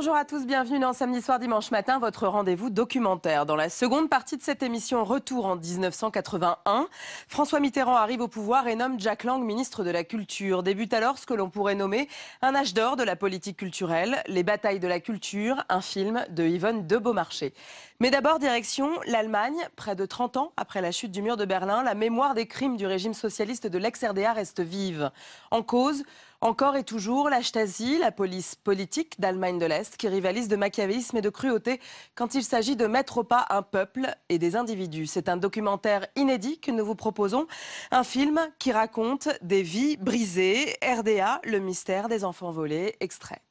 Bonjour à tous, bienvenue dans Samedi Soir Dimanche Matin, votre rendez-vous documentaire. Dans la seconde partie de cette émission, retour en 1981. François Mitterrand arrive au pouvoir et nomme Jack Lang ministre de la Culture. Débute alors ce que l'on pourrait nommer un âge d'or de la politique culturelle, Les batailles de la culture, un film de Yvonne de Beaumarchais. Mais d'abord, direction l'Allemagne. Près de 30 ans après la chute du mur de Berlin, la mémoire des crimes du régime socialiste de l'ex-RDA reste vive. En cause, encore et toujours, la Stasi, la police politique d'Allemagne de l'Est, qui rivalise de machiavélisme et de cruauté quand il s'agit de mettre au pas un peuple et des individus. C'est un documentaire inédit que nous vous proposons, un film qui raconte des vies brisées. RDA, le mystère des enfants volés, extrait.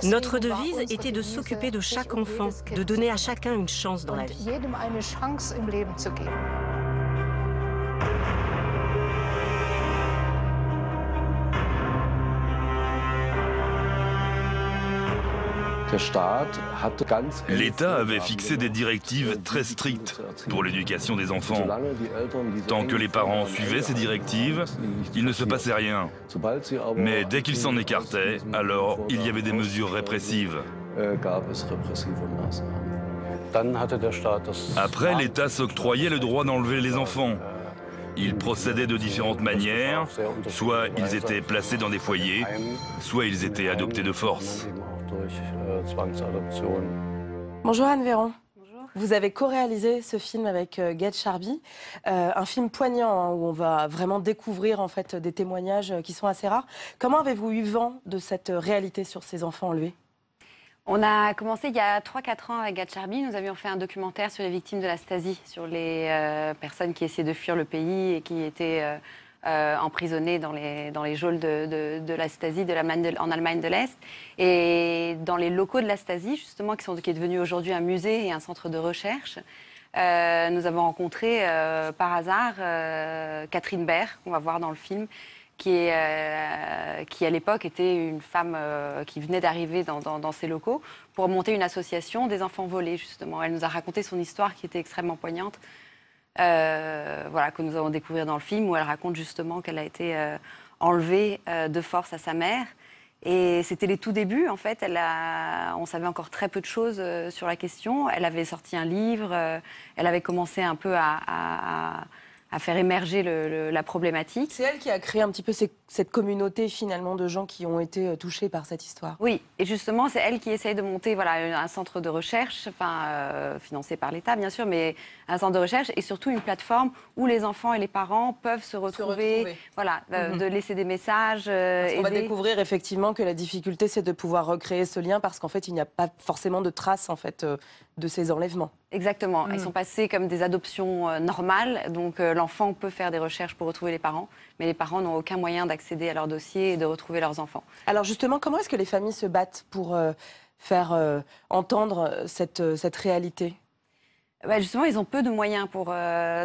Notre devise était de s'occuper de chaque enfant, de donner à chacun une chance dans la vie. L'État avait fixé des directives très strictes pour l'éducation des enfants. Tant que les parents suivaient ces directives, il ne se passait rien. Mais dès qu'ils s'en écartaient, alors il y avait des mesures répressives. Après, l'État s'octroyait le droit d'enlever les enfants. Il procédait de différentes manières, soit ils étaient placés dans des foyers, soit ils étaient adoptés de force. Bonjour Anne Véron. Bonjour. Vous avez co-réalisé ce film avec Gued Charby, un film poignant hein, où on va vraiment découvrir en fait des témoignages qui sont assez rares. Comment avez-vous eu vent de cette réalité sur ces enfants enlevés ? On a commencé il y a 3-4 ans avec Gued Charby. Nous avions fait un documentaire sur les victimes de la Stasi, sur les personnes qui essayaient de fuir le pays et qui étaient emprisonnées dans les geôles de la Stasi en Allemagne de l'Est. Et dans les locaux de la Stasi, justement, qui est devenu aujourd'hui un musée et un centre de recherche, nous avons rencontré par hasard Catherine Baer, qu'on va voir dans le film, qui à l'époque était une femme qui venait d'arriver dans ces locaux pour monter une association des enfants volés, justement. Elle nous a raconté son histoire qui était extrêmement poignante, que nous allons découvrir dans le film, où elle raconte justement qu'elle a été enlevée de force à sa mère. Et c'était les tout débuts, en fait. On savait encore très peu de choses sur la question. Elle avait sorti un livre, elle avait commencé un peu à faire émerger la problématique. C'est elle qui a créé un petit peu cette communauté finalement de gens qui ont été touchés par cette histoire. Oui, et justement, c'est elle qui essaye de monter un centre de recherche, financé par l'État bien sûr, mais un centre de recherche et surtout une plateforme où les enfants et les parents peuvent se retrouver. De laisser des messages. Parce qu'on va découvrir effectivement que la difficulté, c'est de pouvoir recréer ce lien parce qu'en fait, il n'y a pas forcément de traces en fait, de ces enlèvements. Exactement. Ils sont passés comme des adoptions normales. Donc l'enfant peut faire des recherches pour retrouver les parents, mais les parents n'ont aucun moyen d'accéder à leur dossier et de retrouver leurs enfants. Alors justement, comment est-ce que les familles se battent pour faire entendre cette réalité ? Justement, ils ont peu de moyens pour...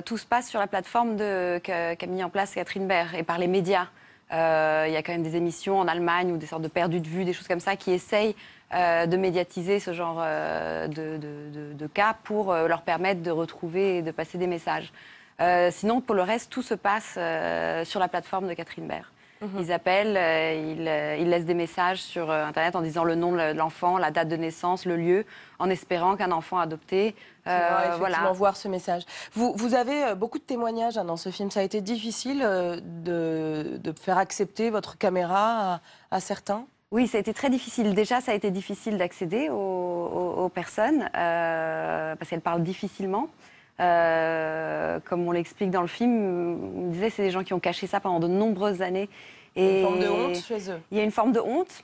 tout se passe sur la plateforme qu'a mis en place Catherine Baer et par les médias. Il y a quand même des émissions en Allemagne ou des sortes de perdus de vue, des choses comme ça, qui essayent de médiatiser ce genre de cas pour leur permettre de retrouver et de passer des messages. Sinon, pour le reste, tout se passe sur la plateforme de Catherine Baer. Ils appellent, ils laissent des messages sur Internet en disant le nom de l'enfant, la date de naissance, le lieu, en espérant qu'un enfant adopté... effectivement voir ce message. Vous avez beaucoup de témoignages dans ce film. Ça a été difficile de faire accepter votre caméra à certains ? Oui, ça a été très difficile. Déjà, ça a été difficile d'accéder aux personnes parce qu'elles parlent difficilement. Comme on l'explique dans le film, on disait c'est des gens qui ont caché ça pendant de nombreuses années. Et une forme de honte chez eux. Il y a une forme de honte.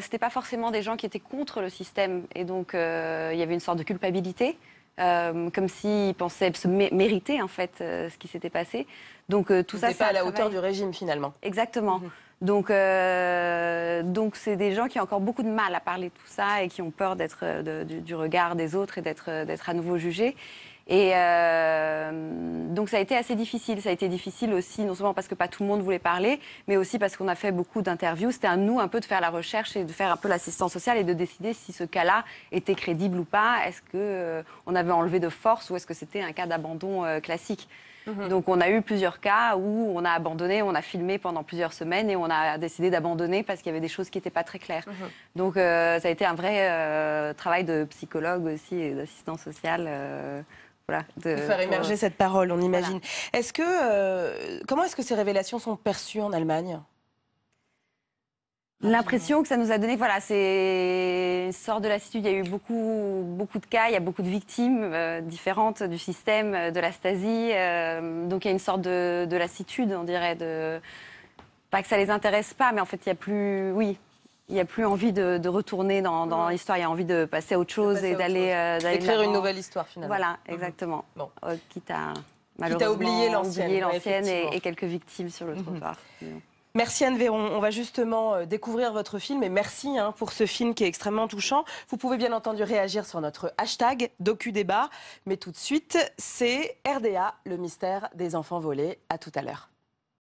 C'était pas forcément des gens qui étaient contre le système. Et donc, il y avait une sorte de culpabilité. Comme s'ils pensaient se mériter en fait ce qui s'était passé. Donc tout ça, c'est pas à la hauteur du régime finalement. Exactement. Donc c'est des gens qui ont encore beaucoup de mal à parler de tout ça et qui ont peur du regard des autres et d'être à nouveau jugés. Et donc ça a été assez difficile. Ça a été difficile aussi, non seulement parce que pas tout le monde voulait parler, mais aussi parce qu'on a fait beaucoup d'interviews. C'était à nous un peu de faire la recherche et de faire un peu l'assistance sociale et de décider si ce cas-là était crédible ou pas. Est-ce qu'on avait enlevé de force ou est-ce que c'était un cas d'abandon classique ? Donc on a eu plusieurs cas où on a abandonné, on a filmé pendant plusieurs semaines et on a décidé d'abandonner parce qu'il y avait des choses qui n'étaient pas très claires. Donc ça a été un vrai travail de psychologue aussi et d'assistant social. Voilà, de faire émerger cette parole, on imagine. Voilà. Comment est-ce que ces révélations sont perçues en Allemagne ? L'impression que ça nous a donné, voilà, c'est sort de lassitude. Il y a eu beaucoup de cas, il y a beaucoup de victimes différentes du système de la Stasi. Donc il y a une sorte de lassitude, on dirait, pas que ça les intéresse pas, mais en fait il y a plus, il y a plus envie de retourner dans l'histoire. Il y a envie de passer à autre chose et d'aller écrire une nouvelle histoire finalement. Voilà, exactement. Bon. Quitte à malheureusement oublier l'ancienne et quelques victimes sur le trottoir. Merci Anne Véron. On va justement découvrir votre film et merci pour ce film qui est extrêmement touchant. Vous pouvez bien entendu réagir sur notre hashtag DocuDébat. Mais tout de suite, c'est RDA, le mystère des enfants volés. À tout à l'heure.